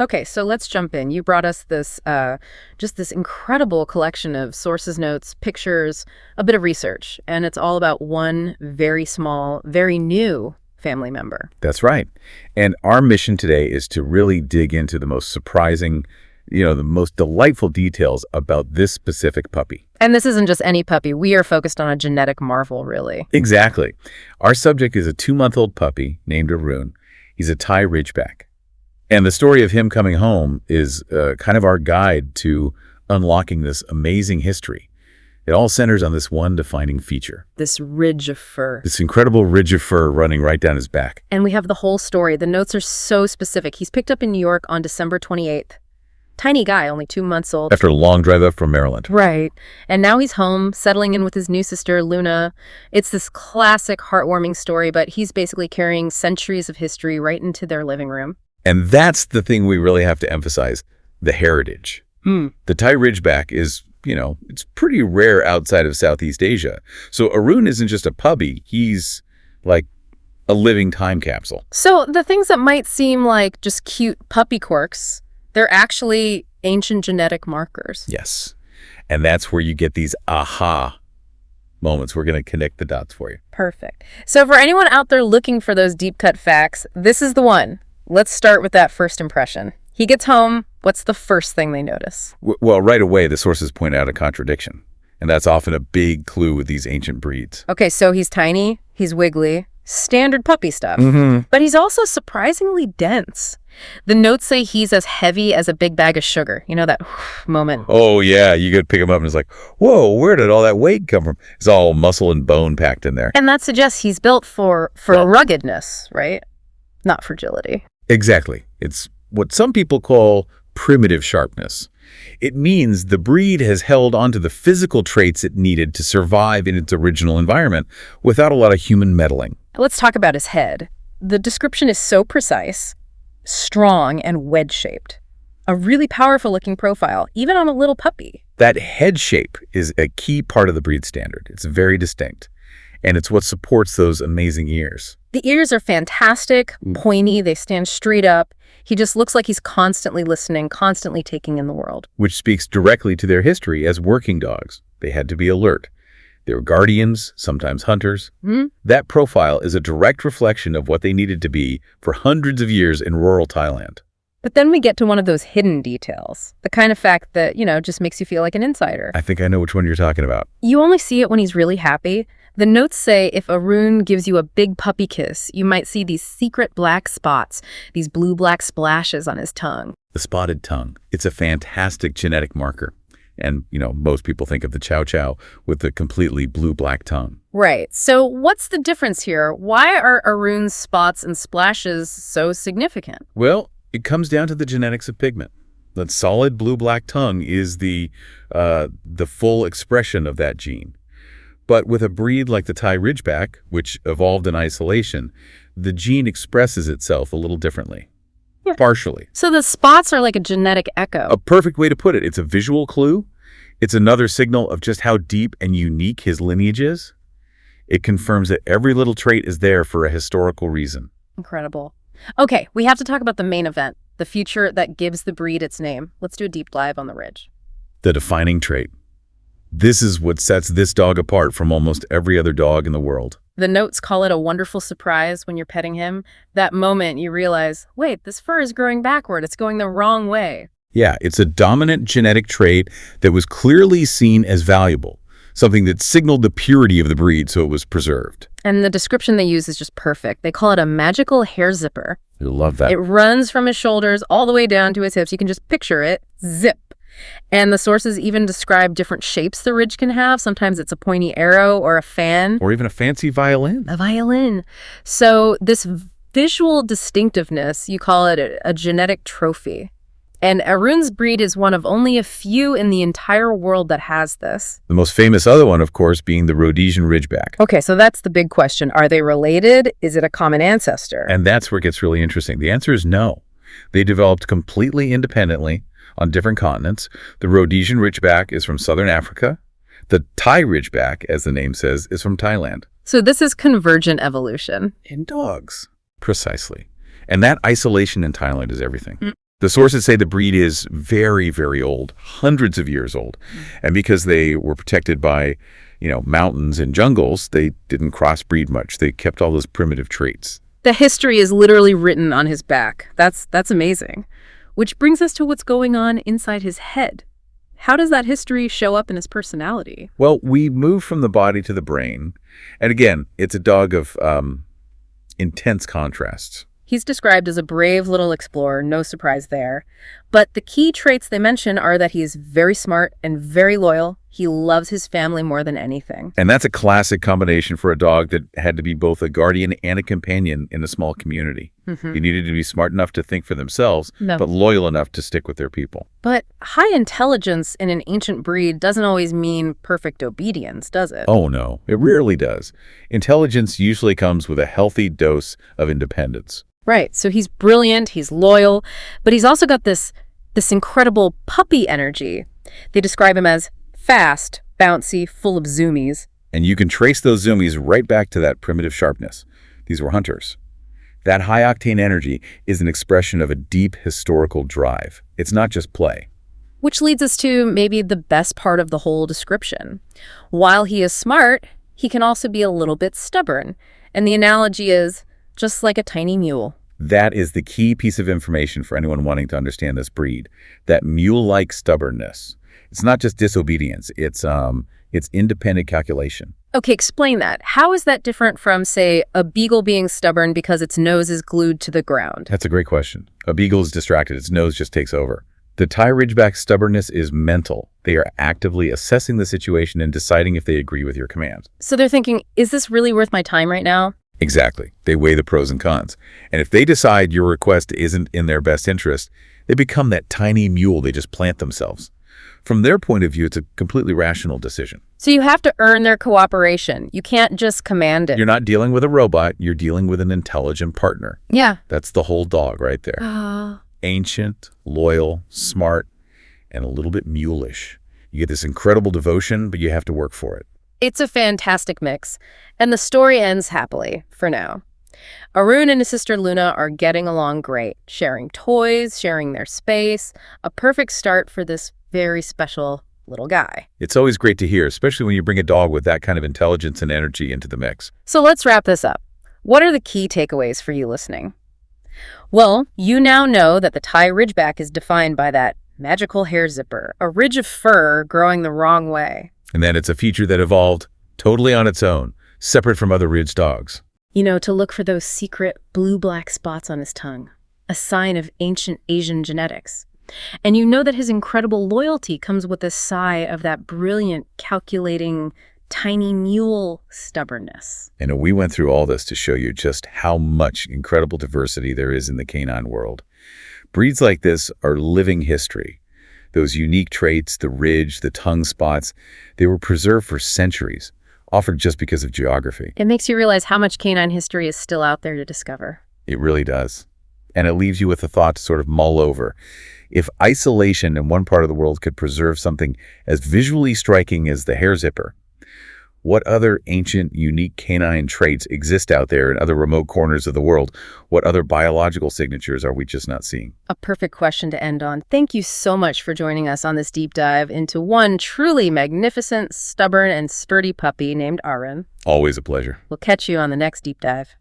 Okay, so let's jump in. You brought us this, just this incredible collection of sources, notes, pictures, a bit of research, and it's all about one very small, very new family member. That's right. And our mission today is to really dig into the most surprising, the most delightful details about this specific puppy. And this isn't just any puppy. We are focused on a genetic marvel, really. Exactly. Our subject is a 2-month-old puppy named Arun. He's a Thai Ridgeback. And the story of him coming home is kind of our guide to unlocking this amazing history. It all centers on this one defining feature. This ridge of fur. This incredible ridge of fur running right down his back. And we have the whole story. The notes are so specific. He's picked up in New York on December 28th. Tiny guy, only 2 months old. After a long drive up from Maryland. Right. And now he's home, settling in with his new sister, Luna. It's this classic heartwarming story, but he's basically carrying centuries of history right into their living room. And that's the thing we really have to emphasize, the heritage. The Thai Ridgeback is, it's pretty rare outside of Southeast Asia. So Arun isn't just a puppy, he's like a living time capsule. So the things that might seem like just cute puppy quirks, they're actually ancient genetic markers. Yes. And that's where you get these aha moments. We're going to connect the dots for you. Perfect. So for anyone out there looking for those deep cut facts, this is the one. Let's start with that first impression. He gets home. What's the first thing they notice? Well, right away, the sources point out a contradiction. And that's often a big clue with these ancient breeds. Okay, so he's tiny, he's wiggly, standard puppy stuff. But he's also surprisingly dense. The notes say he's as heavy as a big bag of sugar. You know, that moment. Oh, yeah. You could pick him up and it's like, whoa, where did all that weight come from? It's all muscle and bone packed in there. And that suggests he's built for ruggedness, right? Not fragility. Exactly. It's what some people call primitive sharpness. It means the breed has held onto the physical traits it needed to survive in its original environment without a lot of human meddling. Let's talk about his head. The description is so precise, strong, and wedge-shaped. A really powerful-looking profile, even on a little puppy. That head shape is a key part of the breed standard. It's very distinct, and it's what supports those amazing ears. The ears are fantastic, pointy, they stand straight up. He just looks like he's constantly listening, constantly taking in the world. Which speaks directly to their history as working dogs. They had to be alert. They were guardians, sometimes hunters. That profile is a direct reflection of what they needed to be for hundreds of years in rural Thailand. But then we get to one of those hidden details, the kind of fact that, just makes you feel like an insider. I think I know which one you're talking about. You only see it when he's really happy. The notes say if Arun gives you a big puppy kiss, you might see these secret black spots, these blue-black splashes on his tongue. The spotted tongue. It's a fantastic genetic marker. And, most people think of the chow chow with the completely blue-black tongue. Right. So what's the difference here? Why are Arun's spots and splashes so significant? Well, it comes down to the genetics of pigment. That solid blue-black tongue is the full expression of that gene. But with a breed like the Thai Ridgeback, which evolved in isolation, the gene expresses itself a little differently. Partially. So the spots are like a genetic echo. A perfect way to put it. It's a visual clue. It's another signal of just how deep and unique his lineage is. It confirms that every little trait is there for a historical reason. Incredible. Okay, we have to talk about the main event, the feature that gives the breed its name. Let's do a deep dive on the ridge. The defining trait. This is what sets this dog apart from almost every other dog in the world. The notes call it a wonderful surprise when you're petting him. That moment you realize, wait, this fur is growing backward. It's going the wrong way. Yeah, it's a dominant genetic trait that was clearly seen as valuable, something that signaled the purity of the breed, so it was preserved. And the description they use is just perfect. They call it a magical hair zipper. I love that. It runs from his shoulders all the way down to his hips. You can just picture it. Zip. And the sources even describe different shapes the ridge can have. Sometimes it's a pointy arrow or a fan. Or even a fancy violin. A violin. So this visual distinctiveness, you call it a genetic trophy. And Arun's breed is one of only a few in the entire world that has this. The most famous other one, of course, being the Rhodesian Ridgeback. Okay, so that's the big question. Are they related? Is it a common ancestor? And that's where it gets really interesting. The answer is no. They developed completely independently on different continents. The Rhodesian Ridgeback is from southern Africa. The Thai Ridgeback, as the name says, is from Thailand. So this is convergent evolution. In dogs. Precisely. And that isolation in Thailand is everything. The sources say the breed is very, very old, hundreds of years old. And because they were protected by, mountains and jungles, they didn't crossbreed much. They kept all those primitive traits. The history is literally written on his back. That's amazing. Which brings us to what's going on inside his head. How does that history show up in his personality? Well, we move from the body to the brain. And again, it's a dog of intense contrasts. He's described as a brave little explorer, no surprise there. But the key traits they mention are that he's very smart and very loyal. He loves his family more than anything. And that's a classic combination for a dog that had to be both a guardian and a companion in a small community. You needed to be smart enough to think for themselves, but loyal enough to stick with their people. But high intelligence in an ancient breed doesn't always mean perfect obedience, does it? Oh, no, it rarely does. Intelligence usually comes with a healthy dose of independence. Right, so he's brilliant, he's loyal, but he's also got this incredible puppy energy. They describe him as fast, bouncy, full of zoomies. And you can trace those zoomies right back to that primitive sharpness. These were hunters. That high-octane energy is an expression of a deep historical drive. It's not just play. Which leads us to maybe the best part of the whole description. While he is smart, he can also be a little bit stubborn. And the analogy is just like a tiny mule. That is the key piece of information for anyone wanting to understand this breed. That mule-like stubbornness. It's not just disobedience. It's independent calculation. Okay, explain that. How is that different from, say, a beagle being stubborn because its nose is glued to the ground? That's a great question. A beagle is distracted. Its nose just takes over. The Thai Ridgeback stubbornness is mental. They are actively assessing the situation and deciding if they agree with your commands. So they're thinking, is this really worth my time right now? Exactly. They weigh the pros and cons. And if they decide your request isn't in their best interest, they become that tiny mule. They just plant themselves. From their point of view, it's a completely rational decision. So you have to earn their cooperation. You can't just command it. You're not dealing with a robot. You're dealing with an intelligent partner. Yeah. That's the whole dog right there. Ancient, loyal, smart, and a little bit mulish. You get this incredible devotion, but you have to work for it. It's a fantastic mix. And the story ends happily, for now. Arun and his sister Luna are getting along great, sharing toys, sharing their space. A perfect start for this very special little guy. It's always great to hear, especially when you bring a dog with that kind of intelligence and energy into the mix. So let's wrap this up. What are the key takeaways for you listening? Well, you now know that the Thai Ridgeback is defined by that magical hair zipper, a ridge of fur growing the wrong way. And then it's a feature that evolved totally on its own, separate from other ridge dogs. To look for those secret blue-black spots on his tongue, a sign of ancient Asian genetics. And you know that his incredible loyalty comes with a sigh of that brilliant, calculating, tiny mule stubbornness. And we went through all this to show you just how much incredible diversity there is in the canine world. Breeds like this are living history. Those unique traits, the ridge, the tongue spots, they were preserved for centuries, offered just because of geography. It makes you realize how much canine history is still out there to discover. It really does. And it leaves you with a thought to sort of mull over. If isolation in one part of the world could preserve something as visually striking as the hair zipper, what other ancient, unique canine traits exist out there in other remote corners of the world? What other biological signatures are we just not seeing? A perfect question to end on. Thank you so much for joining us on this deep dive into one truly magnificent, stubborn, and sturdy puppy named Arun. Always a pleasure. We'll catch you on the next deep dive.